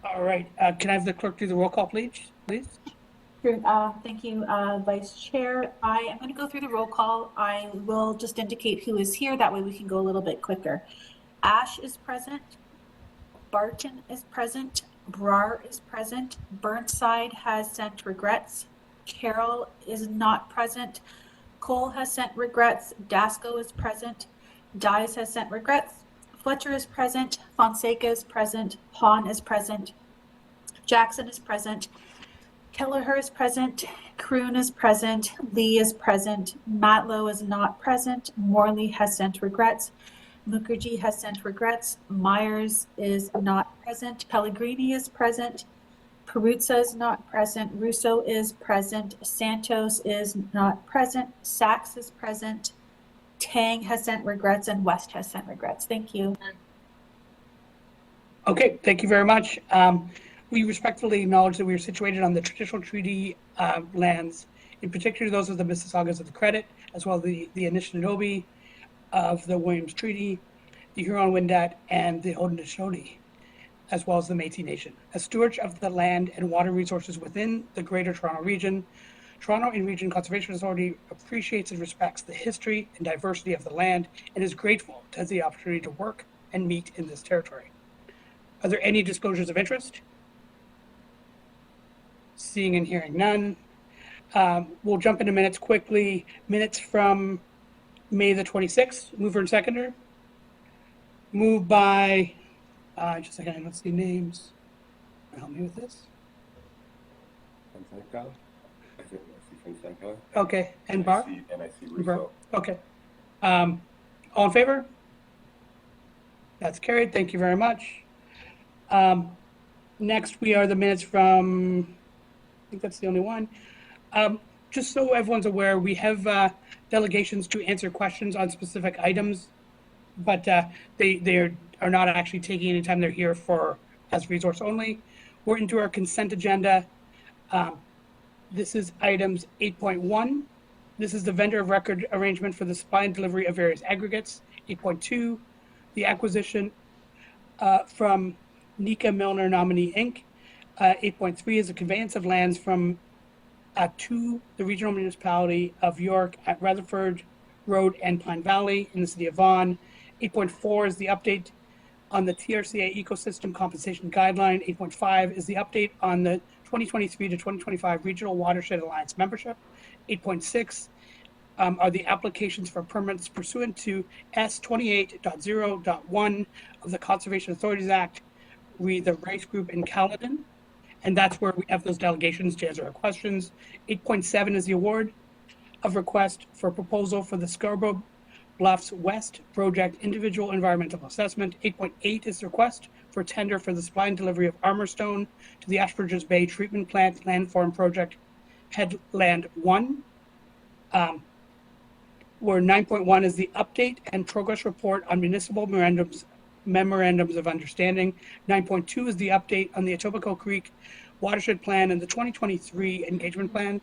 All right, can I have the clerk do the roll call, please? Sure. Thank you, Vice Chair. I am going to go through the roll call. I will just indicate who is here. That way we can go a little bit quicker. Ash is present. Barton is present. Brar is present. Burnside has sent regrets. Carroll is not present. Cole has sent regrets. Dasco is present. Dyes has sent regrets. Fletcher is present. Fonseca is present. Hahn is present. Jackson is present. Kelleher is present. Kroon is present. Lee is present. Matlow is not present. Morley has sent regrets. Mukherjee has sent regrets. Myers is not present. Pellegrini is present. Peruzza is not present. Russo is present. Santos is not present. Sachs is present. Tang has sent regrets, and West has sent regrets. Thank you. Okay, thank you very much. We respectfully acknowledge that we are situated on the traditional treaty lands, in particular those of the Mississaugas of the Credit, as well as the Anishinaabe of the Williams Treaty, the Huron-Wendat, and the Haudenosaunee, as well as the Métis Nation. As stewards of the land and water resources within the Greater Toronto Region, Toronto and Region Conservation Authority appreciates and respects the history and diversity of the land and is grateful to have the opportunity to work and meet in this territory. Are there any disclosures of interest? Seeing and hearing none. We'll jump into minutes quickly. Minutes from May the 26th. Mover and seconder. Moved by, just a second, let's see names. Help me with this. Fonseca. I think I see Fonseca. Okay, and Bar? And I see Russo. Okay. All in favor? That's carried. Thank you very much. Next, we are the minutes from, I think that's the only one. Just so everyone's aware, we have delegations to answer questions on specific items, but they are not actually taking any time. They're here for as resource only. We're into our consent agenda. This is items 8.1. This is the vendor of record arrangement for the supply and delivery of various aggregates. 8.2, the acquisition from Nika Milner Nominee Inc. 8.3 is a conveyance of lands from to the regional municipality of York at Rutherford Road and Pine Valley in the city of Vaughan. 8.4 is the update on the TRCA ecosystem compensation guideline. 8.5 is the update on the 2023 to 2025 Regional Watershed Alliance membership. 8.6 are the applications for permits pursuant to S28.0.1 of the Conservation Authorities Act, read the Rice Group in Caledon. And that's where we have those delegations to answer our questions. 8.7 is the award of request for proposal for the Scarborough Bluffs West Project Individual Environmental Assessment. 8.8 is the request for tender for the supply and delivery of armor stone to the Ashbridges Bay Treatment Plant Landform Project Headland 1. Where 9.1 is the update and progress report on municipal memorandums of understanding. 9.2 is the update on the Etobicoke Creek Watershed Plan and the 2023 Engagement Plan.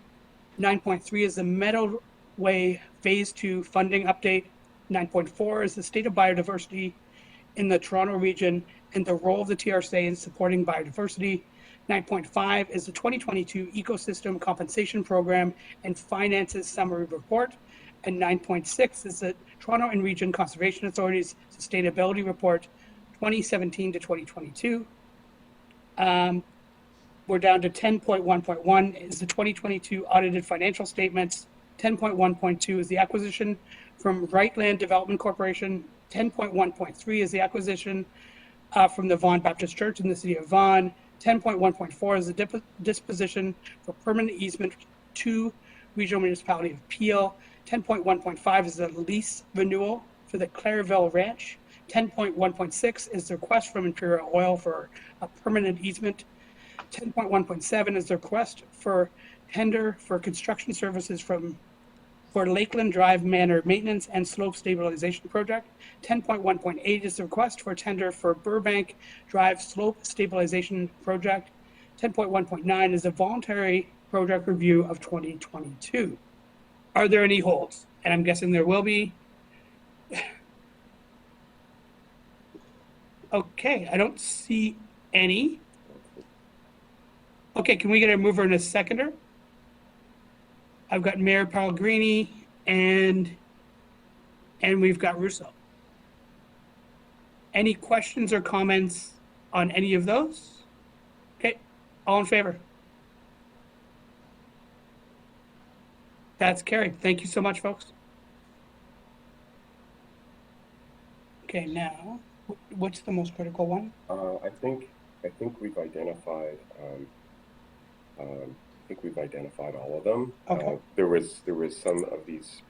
9.3 is the Meadowway Phase 2 funding update. 9.4 is the state of biodiversity in the Toronto region and the role of the TRCA in supporting biodiversity. 9.5 is the 2022 Ecosystem Compensation Program and Finances Summary Report. And 9.6 is the Toronto and Region Conservation Authority's Sustainability Report 2017 to 2022. We're down to 10.1.1 is the 2022 audited financial statements. 10.1.2 is the acquisition from Right Land Development Corporation. 10.1.3 is the acquisition from the Vaughan Baptist Church in the city of Vaughan. 10.1.4 is the disposition for permanent easement to Regional Municipality of Peel. 10.1.5 is the lease renewal for the Clairville Ranch. 10.1.6 is the request from Imperial Oil for a permanent easement. 10.1.7 is the request for tender for construction services for Lakeland Drive Manor Maintenance and Slope Stabilization Project. 10.1.8 is the request for tender for Burbank Drive Slope Stabilization Project. 10.1.9 is a voluntary project review of 2022. Are there any holds? And I'm guessing there will be. Okay, I don't see any. Okay, can we get a mover and a seconder? I've got Mayor Pellegrini and we've got Russo. Any questions or comments on any of those? Okay, all in favor? That's carried. Thank you so much, folks. Okay, now, what's the most critical one? I think we've identified. I think we've identified all of them. Okay. There was some of these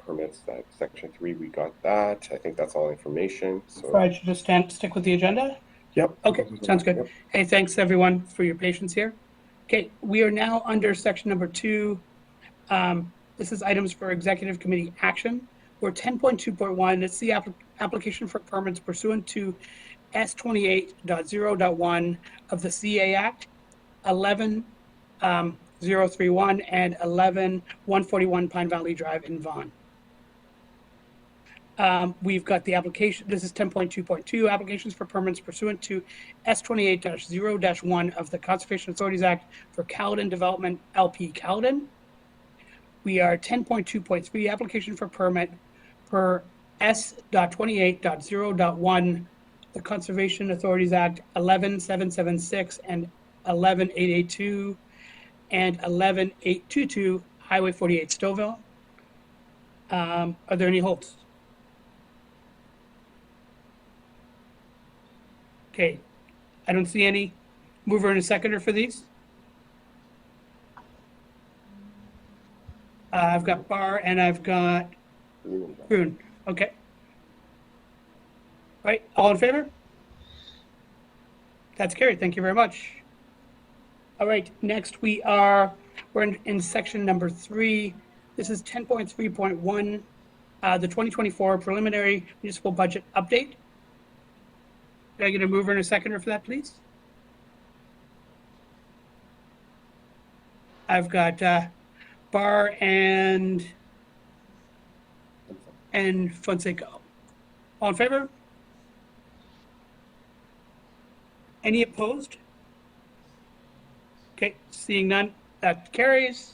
permits that Section 3. We got that. I think that's all information. So. I should just stick with the agenda? Yep. Okay, sounds good. Yep. Hey, thanks everyone for your patience here. Okay, we are now under section number 2. This is items for executive committee action. We're 10.2.1. It's the application for permits pursuant to S28.0.1 of the CA Act, 11.031 and 11.141 Pine Valley Drive in Vaughan. We've got the application. This is 10.2.2 applications for permits pursuant to S28.0-1 of the Conservation Authorities Act for Caledon Development LP Caledon. We are 10.2.3 application for permit per S.28.0.1, the Conservation Authorities Act 11.776 and 11.882 and 11.822 Highway 48 Stouffville. Are there any holds? Okay, I don't see any. Mover and a seconder for these. I've got Barr and I've got Brune. Okay. All right, all in favor? That's carried. Thank you very much. All right, next we're in section number 3. This is 10.3.1, the 2024 preliminary municipal budget update. Can I get a mover and a seconder for that, please? I've got Barr and Fonseca. All in favor? Any opposed? Okay, seeing none, that carries.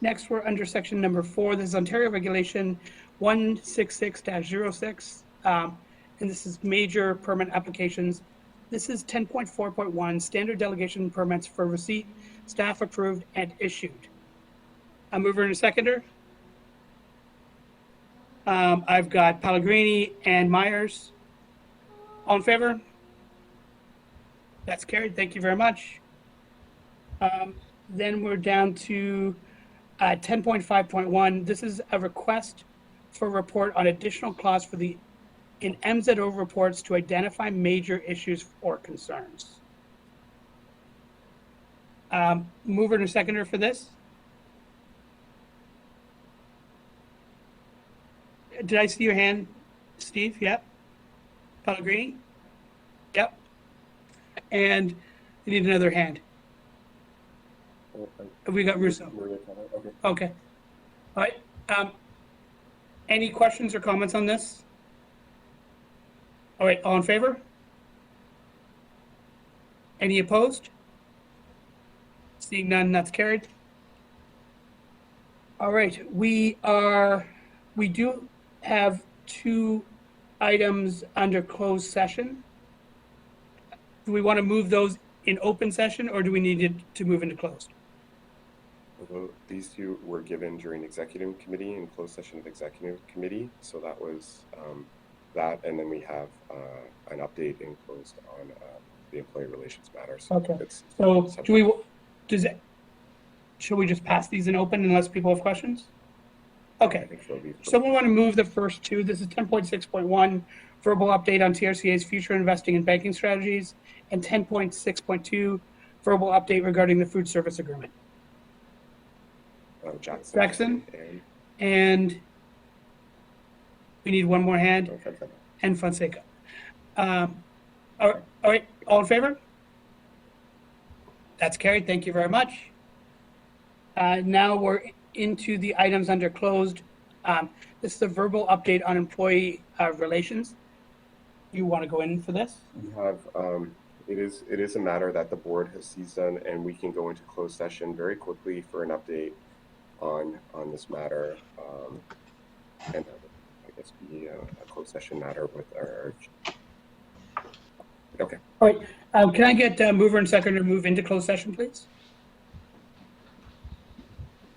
Next, we're under section number 4. This is Ontario Regulation 166-06. And this is major permit applications. This is 10.4.1, standard delegation permits for receipt, staff approved and issued. A mover and a seconder. I've got Pellegrini and Myers. All in favor? That's carried. Thank you very much. Then we're down to 10.5.1. This is a request for a report on additional costs for the in MZO reports to identify major issues or concerns. Mover and a seconder for this. Did I see your hand, Steve? Yep. Pellegrini? Yep. And you need another hand. We got Russo. Okay. All right. Any questions or comments on this? All right, all in favor? Any opposed? Seeing none, that's carried. All right, we do have 2 items under closed session. Do we want to move those in open session or do we need to move into closed? Although these 2 were given during executive committee and closed session of executive committee, so that was that, and then we have an update in closed on the employee relations matters. Okay. So should we just pass these in open unless people have questions? Okay. Someone want to move the first 2? This is 10.6.1, verbal update on TRCA's future investing and banking strategies, and 10.6.2, verbal update regarding the food service agreement. Jackson. And we need one more hand. And Fonseca. All right, all in favor? That's carried. Thank you very much. Now we're into the items under closed. This is a verbal update on employee relations. You want to go in for this? We have It is a matter that the board has seized on, and we can go into closed session very quickly for an update on this matter. And that would, I guess, be a closed session matter with our. Okay. All right. Can I get mover and seconder to move into closed session, please?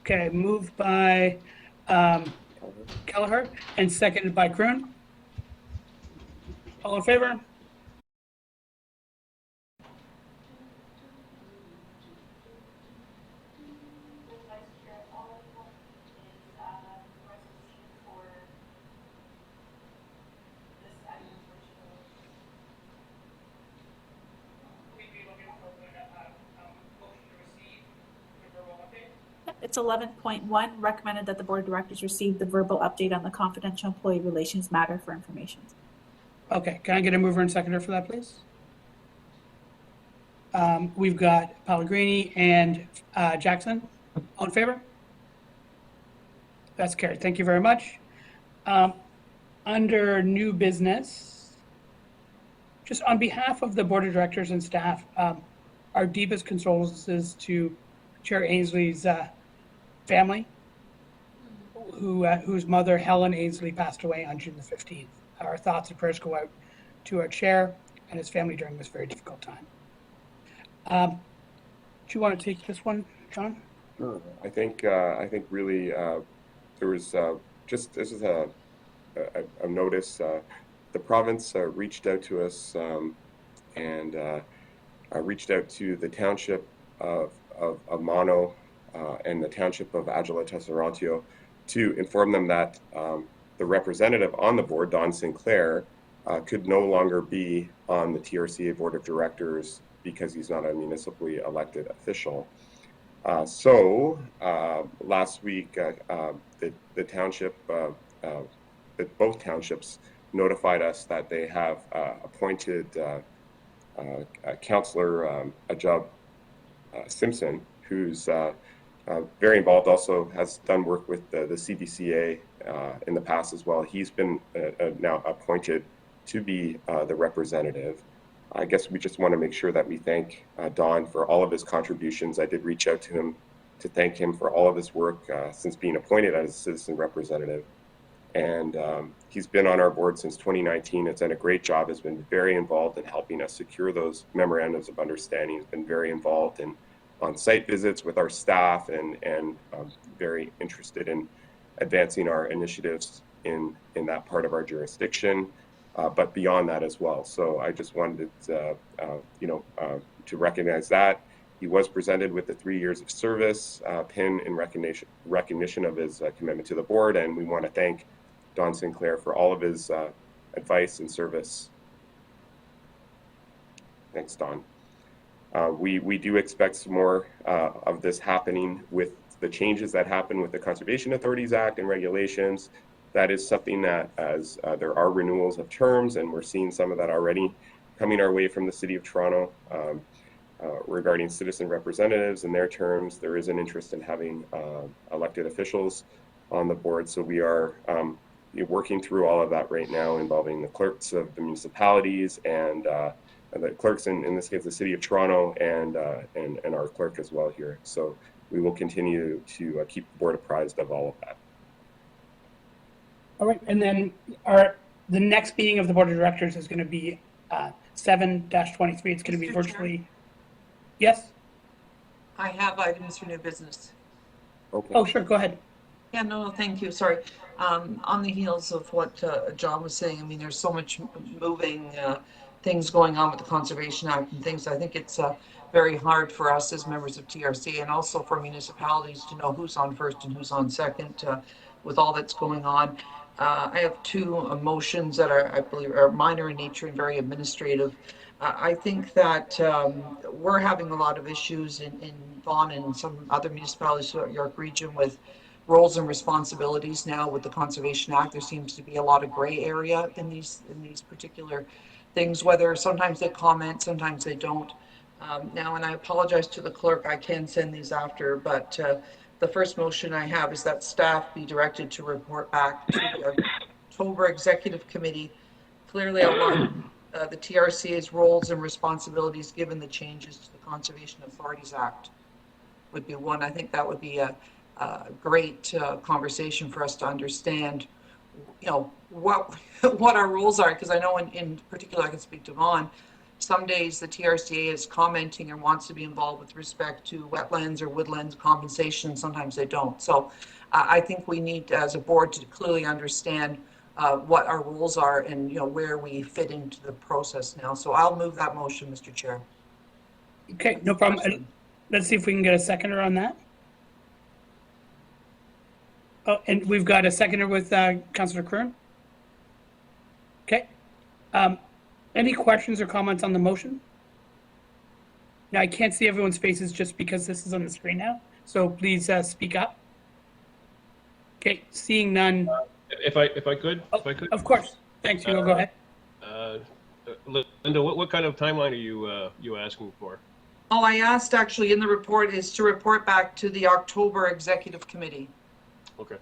Okay, moved by Kelleher and seconded by Kroon. All in favor? It's 11.1, recommended that the board of directors receive the verbal update on the confidential employee relations matter for information. Okay, can I get a mover and seconder for that, please? We've got Pellegrini and Jackson. All in favor? That's carried. Thank you very much. Under new business, just on behalf of the board of directors and staff, our deepest condolences to Chair Ainsley's family, whose mother, Helen Ainsley, passed away on June the 15th. Our thoughts and prayers go out to our chair and his family during this very difficult time. Do you want to take this one, John? Sure. I think really there was just this is a notice. The province reached out to us and reached out to the township of Mono and the township of Agila Tesserantio to inform them that the representative on the board, Don Sinclair, could no longer be on the TRCA board of directors because he's not a municipally elected official. So last week, the township, both townships notified us that they have appointed Councillor Ajab Simpson, who's very involved, also has done work with the CDCA in the past as well. He's been now appointed to be the representative. I guess we just want to make sure that we thank Don for all of his contributions. I did reach out to him to thank him for all of his work since being appointed as a citizen representative. And he's been on our board since 2019. Has done a great job, has been very involved in helping us secure those memorandums of understanding. He's been very involved in on-site visits with our staff and very interested in advancing our initiatives in that part of our jurisdiction, but beyond that as well. So I just wanted to recognize that. He was presented with the 3 years of service pin in recognition of his commitment to the board, and we want to thank Don Sinclair for all of his advice and service. Thanks, Don. We do expect some more of this happening with the changes that happen with the Conservation Authorities Act and regulations. That is something that, as there are renewals of terms, and we're seeing some of that already coming our way from the City of Toronto regarding citizen representatives and their terms. There is an interest in having elected officials on the board, so we are working through all of that right now, involving the clerks of the municipalities and the clerks in this case, the City of Toronto, and our clerk as well here. So we will continue to keep the board apprised of all of that. All right, and then the next meeting of the board of directors is going to be 7-23. It's going to be Mr. virtually. Chair? Yes. I have items for new business. Okay. Oh, sure. Go ahead. Yeah, no, thank you. Sorry. On the heels of what John was saying, I mean, there's so much moving things going on with the Conservation Act and things. I think it's very hard for us as members of TRC and also for municipalities to know who's on first and who's on second with all that's going on. I have two motions that I believe are minor in nature and very administrative. I think that we're having a lot of issues in Vaughan and some other municipalities throughout York Region with roles and responsibilities now with the Conservation Act. There seems to be a lot of gray area in these particular things, whether sometimes they comment, sometimes they don't. Now, and I apologize to the clerk, I can send these after, but the first motion I have is that staff be directed to report back to the October Executive Committee, clearly outline the TRCA's roles and responsibilities given the changes to the Conservation Authorities Act would be one. I think that would be a great conversation for us to understand, you know, what what our rules are, because I know in particular, I can speak to Vaughn, some days the TRCA is commenting and wants to be involved with respect to wetlands or woodlands compensation, sometimes they don't. So I think we need, as a board, to clearly understand what our rules are and, you know, where we fit into the process now. So I'll move that motion, Mr. Chair. Okay, no problem. And let's see if we can get a seconder on that. Oh, and we've got a seconder with Councillor Kern. Okay. Any questions or comments on the motion? Now, I can't see everyone's faces just because this is on the screen now, so please speak up. Okay, seeing none. If I could. Of course. Thanks, Hugo. Go ahead. Linda, what kind of timeline are you asking for? Oh, I asked actually in the report is to report back to the October Executive Committee. Okay.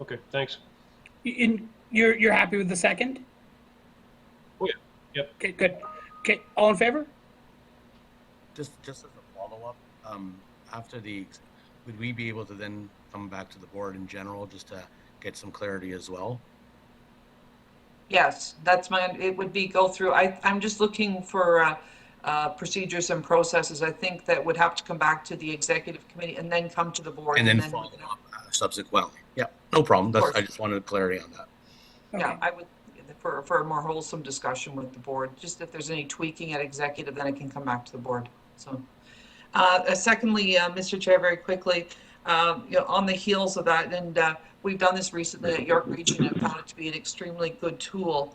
Okay, thanks. You're happy with the second? Oh, yeah. Yep. Okay, good. Okay, all in favor? Just as a follow-up, after would we be able to then come back to the board in general just to get some clarity as well? Yes, it would be go through, I'm just looking for procedures and processes. I think that would have to come back to the Executive Committee and then come to the board. And then follow up subsequently. Yeah, no problem. I just wanted clarity on that. Yeah, I would, for a more wholesome discussion with the board, just if there's any tweaking at executive, then it can come back to the board. So, secondly, Mr. Chair, very quickly, you know, on the heels of that, and we've done this recently at York Region and found it to be an extremely good tool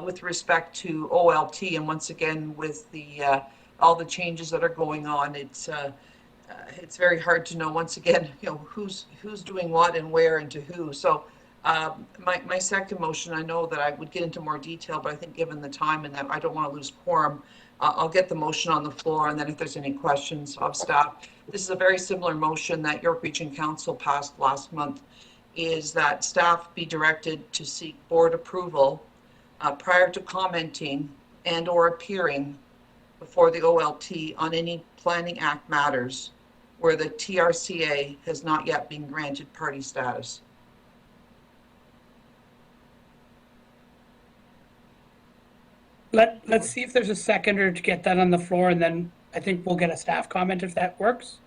with respect to OLT. And once again, with the all the changes that are going on, it's very hard to know, once again, you know, who's doing what and where and to who. So my second motion, I know that I would get into more detail, but I think given the time and that I don't want to lose quorum, I'll get the motion on the floor, and then if there's any questions of staff. This is a very similar motion that York Region Council passed last month, is that staff be directed to seek board approval prior to commenting and or appearing before the OLT on any Planning Act matters where the TRCA has not yet been granted party status. Let's see if there's a seconder to get that on the floor, and then I think we'll get a staff comment if that works.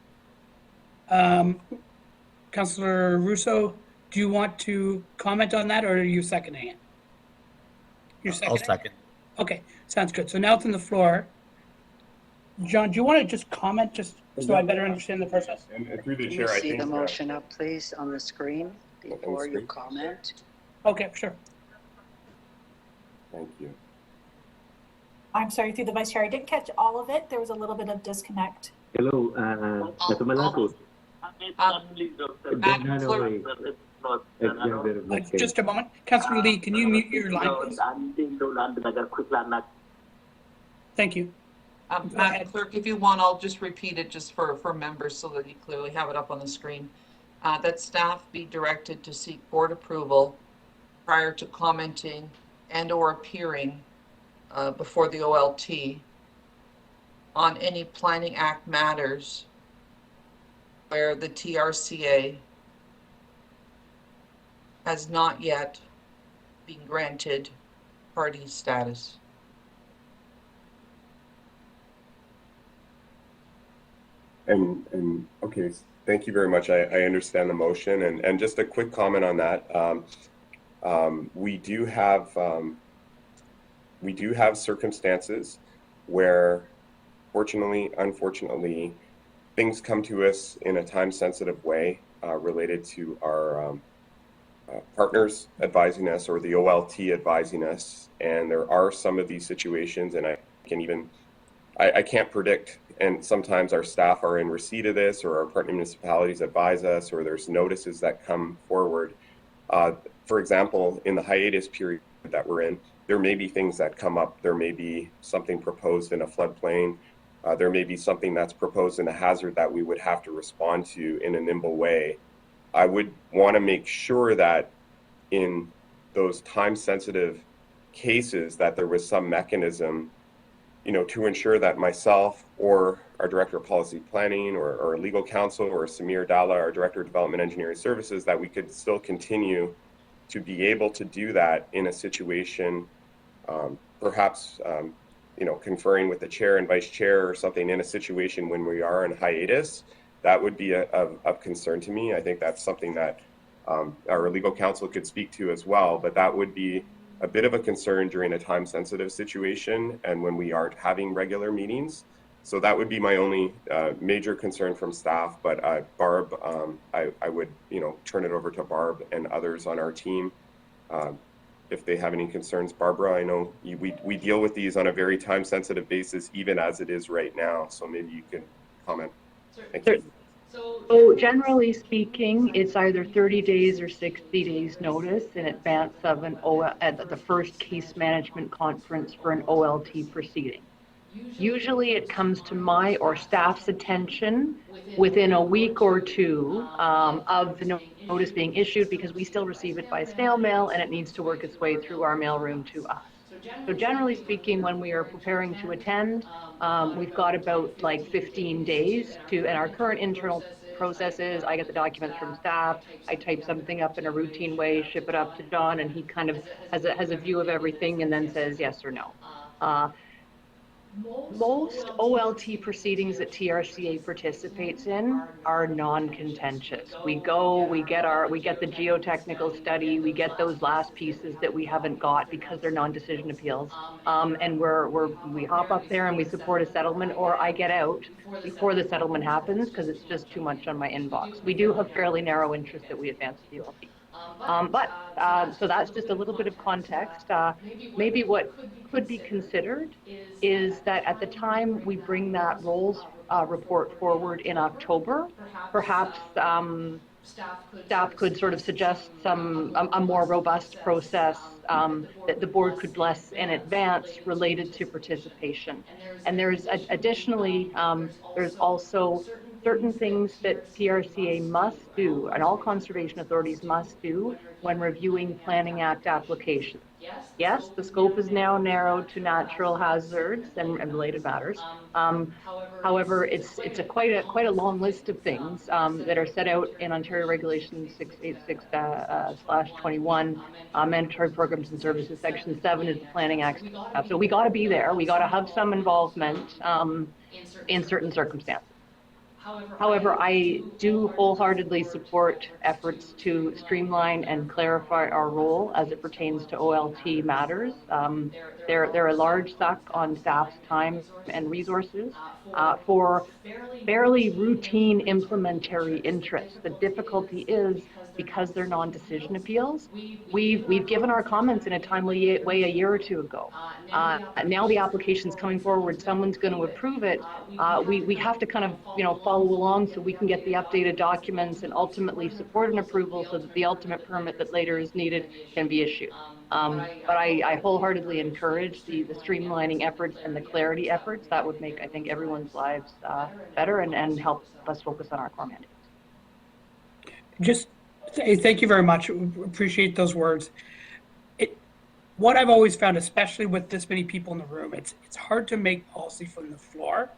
Councillor Russo, do you want to comment on that, or are you seconding it? You're seconding? I'll second. Okay, sounds good. So now it's on the floor. John, do you want to just comment, just so I better understand the process? And through the Can chair, you I see think the motion up, please, on the screen before you screen? comment? Okay, sure. Thank you. I'm sorry, through the vice chair, I didn't catch all of it. There was a little bit of disconnect. Hello, Dr. Malakot. Madam Clerk. Just a moment. Councillor Lee, can you mute your line, please? Thank you. Madam Clerk, if you want, I'll just repeat it just for members so that you clearly have it up on the screen. That staff be directed to seek board approval prior to commenting and or appearing before the OLT on any Planning Act matters where the TRCA has not yet been granted party status. And okay, thank you very much. I understand the motion, and just a quick comment on that. We do have circumstances where, fortunately, unfortunately, things come to us in a time-sensitive way related to our partners advising us or the OLT advising us. And there are some of these situations, and I can't predict. And sometimes our staff are in receipt of this, or our partner municipalities advise us, or there's notices that come forward. For example, in the hiatus period that we're in, there may be things that come up. There may be something proposed in a floodplain. There may be something that's proposed in a hazard that we would have to respond to in a nimble way. I would want to make sure that in those time-sensitive cases that there was some mechanism, to ensure that myself or our Director of Policy Planning or Legal Counsel or Samir Dalla, our Director of Development Engineering Services, that we could still continue to be able to do that in a situation, perhaps, conferring with the chair and vice chair or something in a situation when we are in hiatus. That would be of concern to me. I think that's something that our legal counsel could speak to as well, but that would be a bit of a concern during a time-sensitive situation and when we aren't having regular meetings. So that would be my only major concern from staff. But Barb, I would turn it over to Barb and others on our team if they have any concerns. Barbara, I know we deal with these on a very time-sensitive basis, even as it is right now. So maybe you can comment. Thank you. So generally speaking, it's either 30 days or 60 days notice in advance of at the first case management conference for an OLT proceeding. Usually it comes to my or staff's attention within a week or two of the notice being issued, because we still receive it by snail mail and it needs to work its way through our mailroom to us. So generally speaking, when we are preparing to attend, we've got about like 15 days and our current internal process is I get the documents from staff, I type something up in a routine way, ship it up to John, and he kind of has a view of everything and then says yes or no. Most OLT proceedings that TRCA participates in are non-contentious. We go, we get the geotechnical study, we get those last pieces that we haven't got because they're non-decision appeals, and we hop up there and we support a settlement, or I get out before the settlement happens because it's just too much on my inbox. We do have fairly narrow interest that we advance the OLT. So that's just a little bit of context. Maybe what could be considered is that at the time we bring that roles report forward in October, perhaps staff could sort of suggest a more robust process that the board could bless in advance related to participation. And there's additionally, there's also certain things that TRCA must do and all conservation authorities must do when reviewing Planning Act applications. Yes, the scope is now narrowed to natural hazards and related matters. However, it's quite a long list of things that are set out in Ontario Regulation 686/21, mandatory programs and services. Section 7 is the Planning Act stuff. So we got to be there. We got to have some involvement in certain circumstances. However, I do wholeheartedly support efforts to streamline and clarify our role as it pertains to OLT matters. They're a large suck on staff's time and resources for fairly routine implementary interests. The difficulty is because they're non-decision appeals. We've given our comments in a timely way a year or two ago. Now the application's coming forward, someone's going to approve it. We have to kind of follow along so we can get the updated documents and ultimately support an approval so that the ultimate permit that later is needed can be issued. But I wholeheartedly encourage the streamlining efforts and the clarity efforts. That would make, I think, everyone's lives better and help us focus on our core mandates. Just thank you very much. Appreciate those words. What I've always found, especially with this many people in the room, it's hard to make policy from the floor.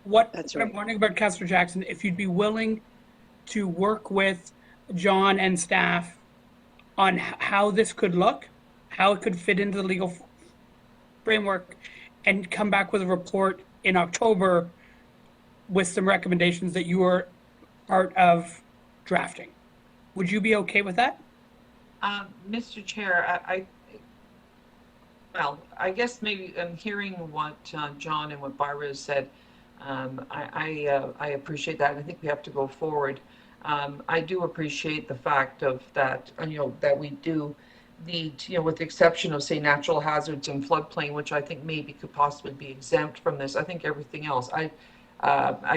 That's What right. I'm wondering about, Councillor Jackson, if you'd be willing to work with John and staff on how this could look, how it could fit into the legal framework, and come back with a report in October with some recommendations that you are part of drafting. Would you be okay with that? Mr. Chair, I guess maybe I'm hearing what John and what Barbara has said. I appreciate that. I think we have to go forward. I do appreciate the fact of that, that we do need, with the exception of, say, natural hazards and floodplain, which I think maybe could possibly be exempt from this. I think everything else, I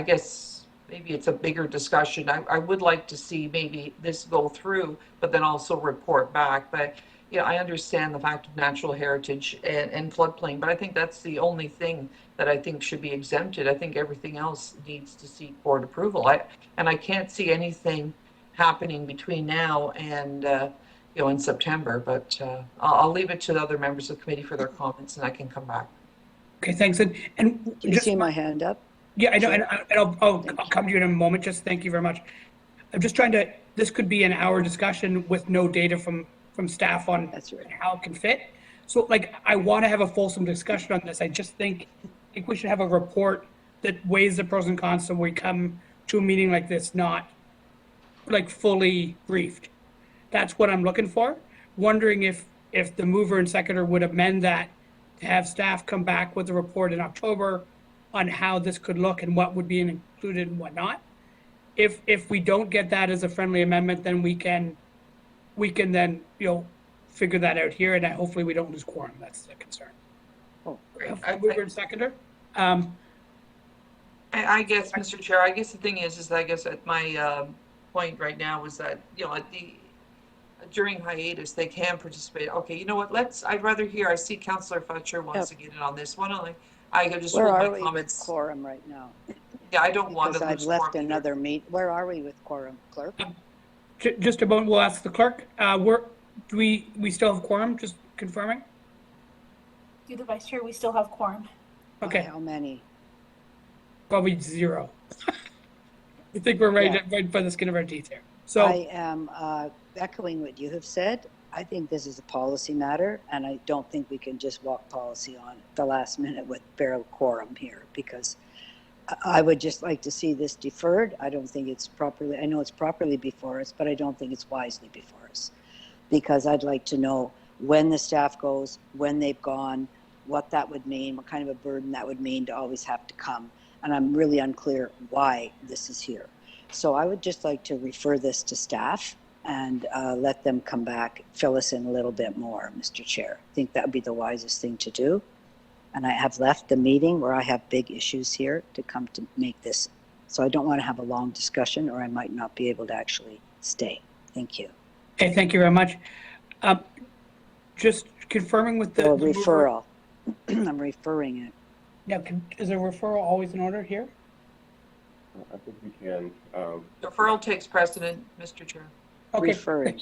guess maybe it's a bigger discussion. I would like to see maybe this go through, but then also report back. But I understand the fact of natural heritage and floodplain, but I think that's the only thing that I think should be exempted. I think everything else needs to seek board approval. I can't see anything happening between now and in September, but I'll leave it to the other members of the committee for their comments and I can come back. Okay, thanks. And Do you just see my hand up? yeah, I know, Sure. and I'll come to you in a moment. Just thank you very much. I'm just trying to. This could be an hour discussion with no data from staff on That's right. how it can fit. So, like, I want to have a fulsome discussion on this. I just think we should have a report that weighs the pros and cons, so we come to a meeting like this not like fully briefed. That's what I'm looking for. Wondering if the mover and seconder would amend that to have staff come back with a report in October on how this could look and what would be included and what not. If we don't get that as a friendly amendment, then we can then, figure that out here, and hopefully we don't lose quorum. That's the concern. Oh, Mover and seconder. I guess, Mr. Chair, I guess the thing is that I guess at my point right now is that, during hiatus, they can participate. Okay, you know what, I'd rather hear, I see Councillor Fletcher wants to get in on this. Why don't I just where hold are my we with comments. quorum right now? Yeah, I don't want to Because I've lose left quorum either. another meet. Where are we with quorum, clerk? Just a moment, we'll ask the clerk. Do we still have quorum? Just confirming. Through the vice chair, we still have quorum. Okay, How many? probably 0. I think we're ready right by the skin of our teeth here. So I am echoing what you have said. I think this is a policy matter, and I don't think we can just walk policy on at the last minute with barrel quorum here, because I would just like to see this deferred. I don't think it's properly, I know it's properly before us, but I don't think it's wisely before us, because I'd like to know when the staff goes, when they've gone, what that would mean, what kind of a burden that would mean to always have to come. And I'm really unclear why this is here. So I would just like to refer this to staff and let them come back, fill us in a little bit more, Mr. Chair. I think that would be the wisest thing to do. And I have left the meeting where I have big issues here to come to make this. So I don't want to have a long discussion, or I might not be able to actually stay. Thank you. okay, thank you very much. Just confirming with the So a mover- referral. I'm referring it. Yeah, is a referral always in order here? I think we can. Deferral takes precedent, Mr. Chair. Okay, Referring.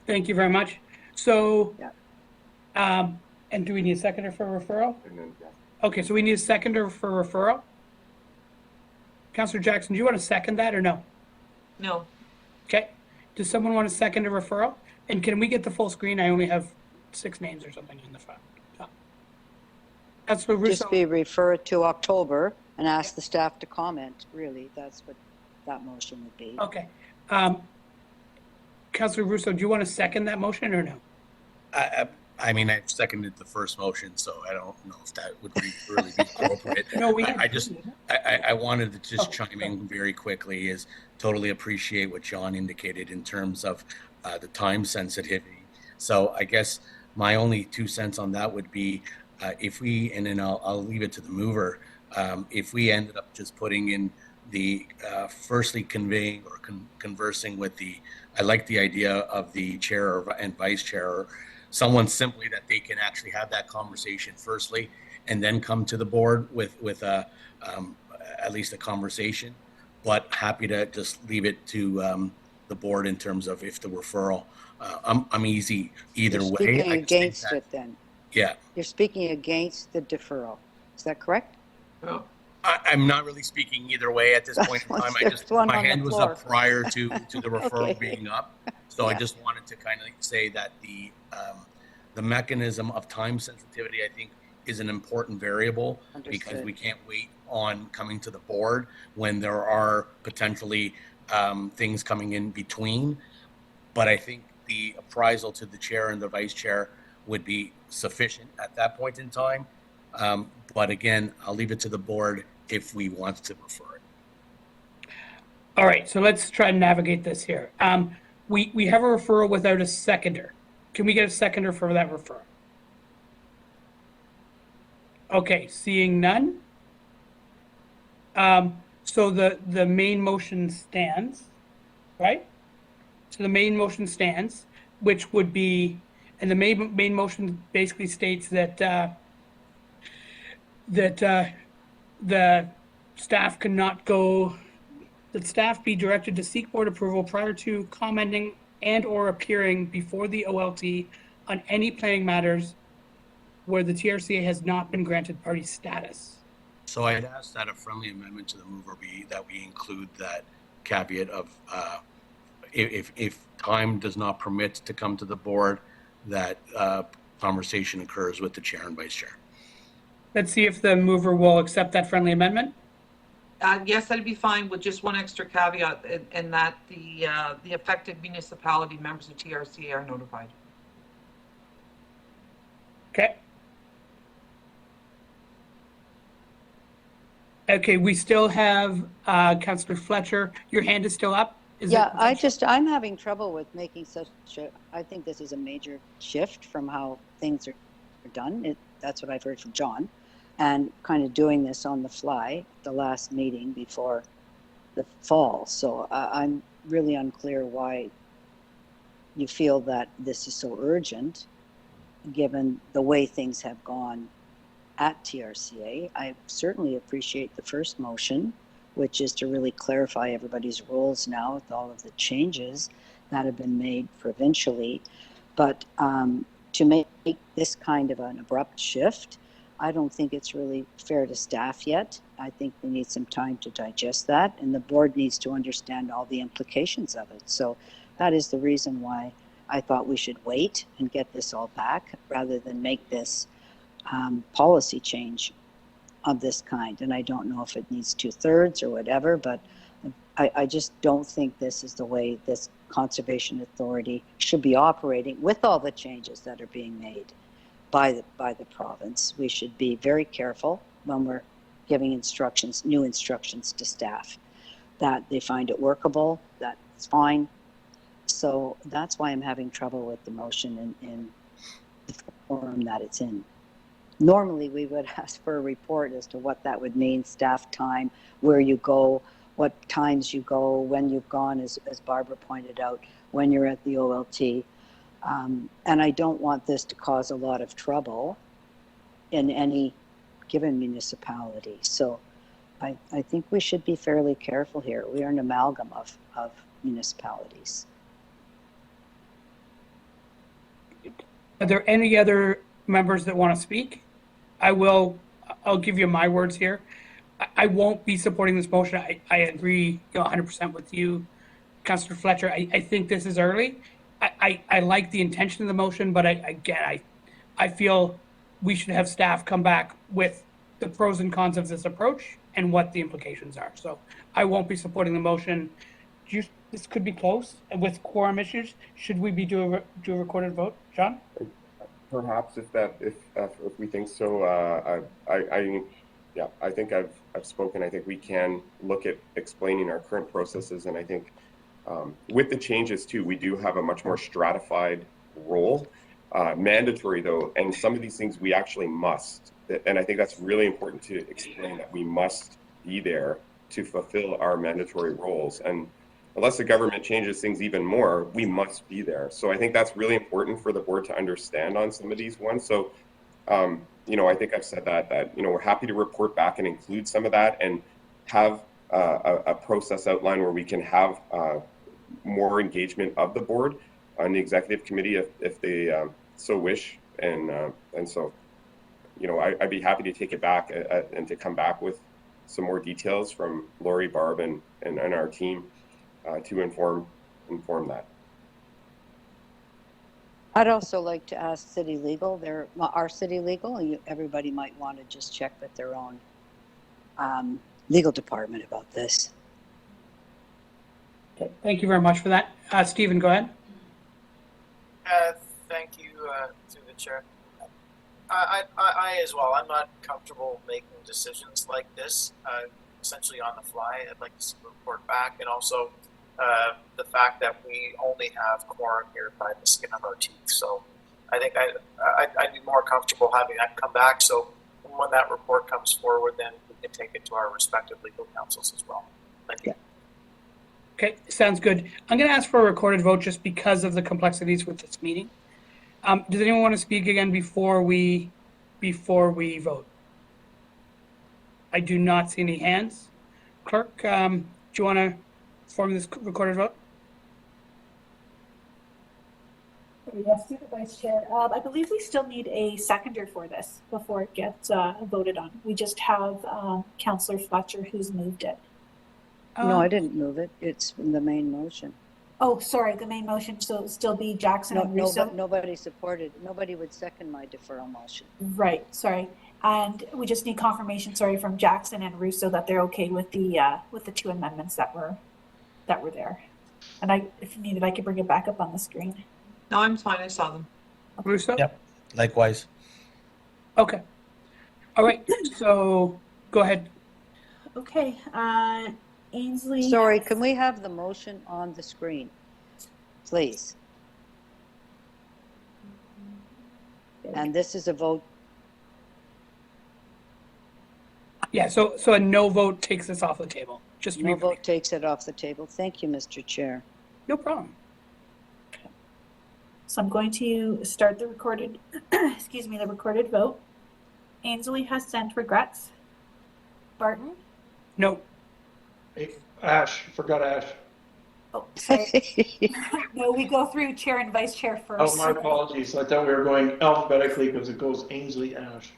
thank you very much. So, Yeah. and do we need a seconder for referral? And then, Okay, so we need a seconder for referral. Councillor Jackson, do you want to second that or no? No. Okay. Does someone want to second a referral? And can we get the full screen? I only have 6 names or something in the file. Councillor Russo. Just be referred to October and ask the staff to comment. Really, that's what that motion would be. Okay. Councillor Russo, do you want to second that motion or no? I mean, I seconded the first motion, so I don't know if that would really be appropriate. No, I wanted to just chime in very quickly. Is totally appreciate what John indicated in terms of the time sensitivity. So I guess my only 2 cents on that would be if we, and then I'll leave it to the mover, if we ended up just putting in the firstly conveying or conversing with I like the idea of the chair and vice chair, or someone simply that they can actually have that conversation firstly, and then come to the board with at least a conversation. But happy to just leave it to the board in terms of if the referral. I'm easy either You're way. speaking I just think against that- it then. Yeah. You're speaking against the deferral. Is that correct? Well, I'm not really speaking either way at this point in time. There's one My on the hand was floor. up prior to the referral Okay. being up. So I Yeah. just wanted to kind of say that the mechanism of time sensitivity, I think, is an important variable because Understood. we can't wait on coming to the board when there are potentially things coming in between. But I think the appraisal to the chair and the vice chair would be sufficient at that point in time. But again, I'll leave it to the board if we want to refer it. All right, so let's try and navigate this here. We have a referral without a seconder. Can we get a seconder for that referral? Okay, seeing none. So the main motion stands, right? So the main motion stands, which would be, and the main motion basically states that the staff cannot go, that staff be directed to seek board approval prior to commenting and or appearing before the OLT on any planning matters where the TRCA has not been granted party status. So I'd ask that a friendly amendment to the mover be that we include that caveat of if time does not permit to come to the board, that conversation occurs with the chair and vice chair. Let's see if the mover will accept that friendly amendment. Yes, that'd be fine with just one extra caveat, and that the affected municipality members of TRCA are notified. Okay. Okay, we still have Councillor Fletcher. Your hand is still up? I'm having trouble with making I think this is a major shift from how things are done. That's what I've heard from John. And kind of doing this on the fly, the last meeting before the fall. So I'm really unclear why you feel that this is so urgent, given the way things have gone at TRCA. I certainly appreciate the first motion, which is to really clarify everybody's roles now with all of the changes that have been made provincially. But to make this kind of an abrupt shift, I don't think it's really fair to staff yet. I think they need some time to digest that, and the board needs to understand all the implications of it. So that is the reason why I thought we should wait and get this all back rather than make this policy change of this kind. And I don't know if it needs 2/3 or whatever, but I just don't think this is the way this conservation authority should be operating with all the changes that are being made by the province. We should be very careful when we're giving instructions, new instructions to staff, that they find it workable, that's fine. So that's why I'm having trouble with the motion in the form that it's in. Normally, we would ask for a report as to what that would mean, staff time, where you go, what times you go, when you've gone, as Barbara pointed out, when you're at the OLT. And I don't want this to cause a lot of trouble in any given municipality. So I think we should be fairly careful here. We are an amalgam of municipalities. Are there any other members that want to speak? I'll give you my words here. I won't be supporting this motion. I agree 100% with you, Councillor Fletcher. I think this is early. I like the intention of the motion, but I feel we should have staff come back with the pros and cons of this approach and what the implications are. So I won't be supporting the motion. This could be close with quorum issues. Should we be do a recorded vote, John? Perhaps if we think so, I think I've spoken. I think we can look at explaining our current processes, and I think with the changes too, we do have a much more stratified role, mandatory though, and some of these things we actually must, and I think that's really important to explain, that we must be there to fulfill our mandatory roles. And unless the government changes things even more, we must be there. So I think that's really important for the board to understand on some of these ones. So, I think I've said that we're happy to report back and include some of that and have a process outline where we can have more engagement of the board on the executive committee if they so wish. And so, I'd be happy to take it back and to come back with some more details from Lori, Barb, and our team to inform that. I'd also like to ask City Legal, our City Legal, everybody might want to just check with their own legal department about this. Okay, thank you very much for that. Stephen, go ahead. Thank you to the chair. I as well, I'm not comfortable making decisions like this, essentially on the fly. I'd like to see a report back, and also the fact that we only have quorum here by the skin of our teeth. So I think I'd be more comfortable having that come back. So when that report comes forward, then we can take it to our respective legal counsels as well. Thank you. Okay, sounds good. I'm going to ask for a recorded vote just because of the complexities with this meeting. Does anyone want to speak again before we vote? I do not see any hands. Clerk, do you want to form this recorded vote? Yes, through the Vice Chair. I believe we still need a seconder for this before it gets voted on. We just have Councillor Fletcher who's moved it. No, I didn't move it. It's from the main motion. Oh, sorry, the main motion, so it'll still be Jackson No, and Russo? nobody supported, nobody would second my deferral motion. Right, sorry. And we just need confirmation, sorry, from Jackson and Russo that they're okay with the two amendments that were there. And if needed, I could bring it back up on the screen. No, I'm fine. I saw them. Russo? Yep. Likewise. Okay. All right. So go ahead. Okay, Ainsley. Sorry, can we have the motion on the screen, please? And this is a vote. Yeah. So a no vote takes this off the table. Just to No be vote takes it off the table. Thank you, Mr. Chair. no problem. So I'm going to start the recorded, excuse me, the recorded vote. Ainsley has sent regrets. Barton? No. Hey, Ash, forgot Ash. Oh, sorry. No, we go through chair and vice chair first. Oh, my apologies. I thought we were going alphabetically because it goes Ainsley, Ash.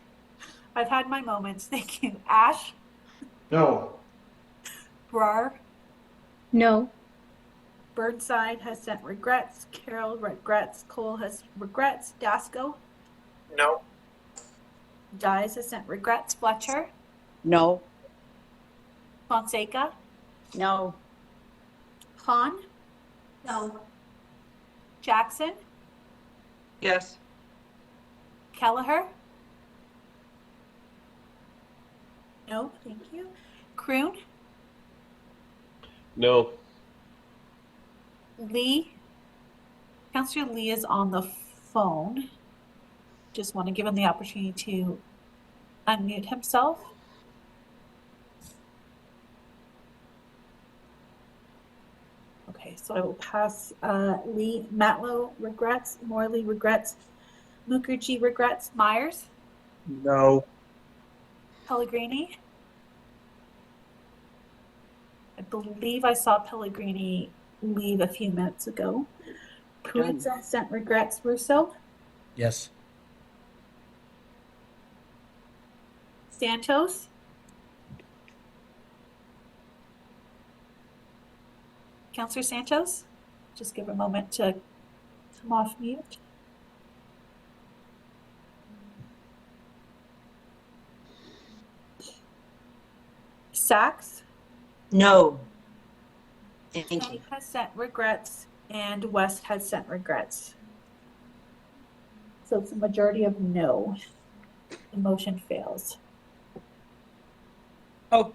I've had my moments. Thank you. Ash? No. Brar? No. Burnside has sent regrets. Carol regrets. Cole has regrets. Dasco? No. Dyes has sent regrets. Fletcher? No. Fonseca? No. Hahn? No. Jackson? Yes. Kelleher? No, thank you. Kroon? No. Lee? Councillor Lee is on the phone. Just want to give him the opportunity to unmute himself. Okay, so I will pass Lee. Matlow regrets. Morley regrets. Mukherjee regrets. Myers? No. Pellegrini? I believe I saw Pellegrini leave a few minutes ago. Pruitt sent regrets. Russo? Yes. Santos? Councillor Santos? Just give a moment to come off mute. Sachs? No. Thank you. Kenny has sent regrets and West has sent regrets. So it's a majority of no. The motion fails. Oh,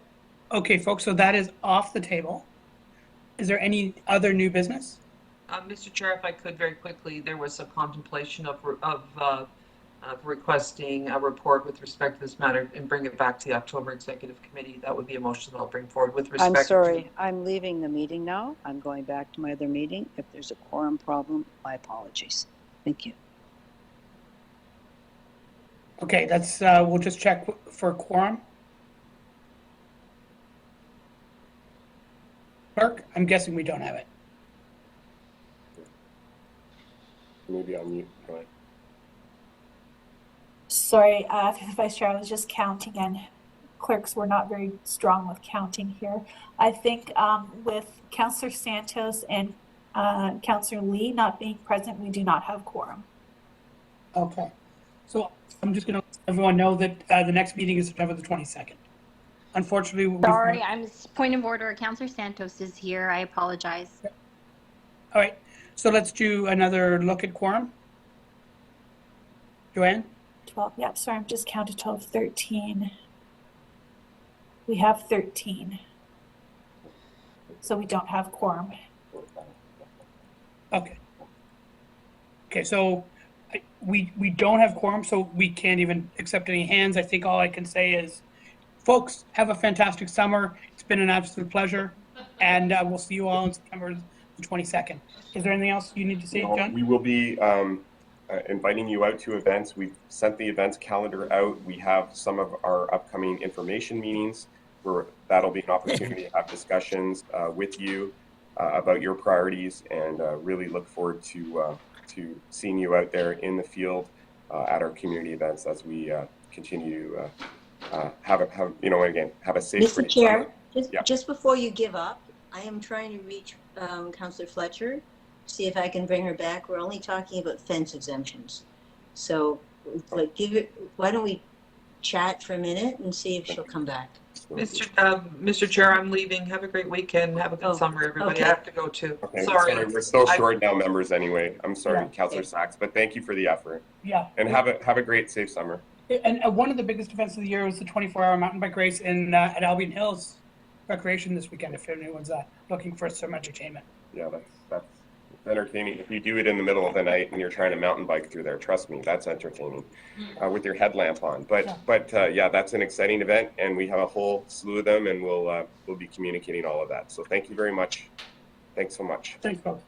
okay, folks. So that is off the table. Is there any other new business? Mr. Chair, if I could very quickly, there was a contemplation of requesting a report with respect to this matter and bring it back to the October Executive Committee. That would be a motion that I'll bring forward with respect. I'm sorry, I'm leaving the meeting now. I'm going back to my other meeting. If there's a quorum problem, my apologies. Thank you. Okay, that's we'll just check for quorum. Clerk, I'm guessing we don't have it. Maybe on mute. Go ahead. Sorry, through the Vice Chair, I was just counting and clerks were not very strong with counting here. I think with Councillor Santos and Councillor Lee not being present, we do not have quorum. Okay. So I'm just going to let everyone know that the next meeting is September the 22nd. Unfortunately, Sorry, point of order. Councillor Santos is here. I apologize. All right. So let's do another look at quorum. Joanne? 12, yep, sorry, I'm just counting 12, 13. We have 13. So we don't have quorum. Okay. Okay, so we don't have quorum, so we can't even accept any hands. I think all I can say is, folks, have a fantastic summer. It's been an absolute pleasure. And we'll see you all on September the 22nd. Is there anything else you need to say, John? We will be inviting you out to events. We've sent the events calendar out. We have some of our upcoming information meetings where that'll be an opportunity to have discussions with you about your priorities, and really look forward to to seeing you out there in the field at our community events as we continue to have a safe. Mr. Chair, Yeah. just before you give up, I am trying to reach Councillor Fletcher, see if I can bring her back. We're only talking about fence exemptions. So like why don't we chat for a minute and see if she'll come back. Mr. Chair, I'm leaving. Have a great weekend. Have a good summer, everybody. Okay. I have to go too. Okay, Sorry. we're so short now, members. Anyway, I'm sorry, Yeah. Councillor Sachs, but thank you for the effort. Yeah. And have a great, safe summer. And one of the biggest events of the year was the 24-hour mountain bike race at Albion Hills Recreation this weekend. If anyone's looking for some entertainment. Yeah, that's entertaining. If you do it in the middle of the night and you're trying to mountain bike through there, trust me, that's entertaining with your headlamp on. But yeah, that's an exciting event, and we have a whole slew of them, and we'll be communicating all of that. So thank you very much. Thanks so much. Thanks, folks.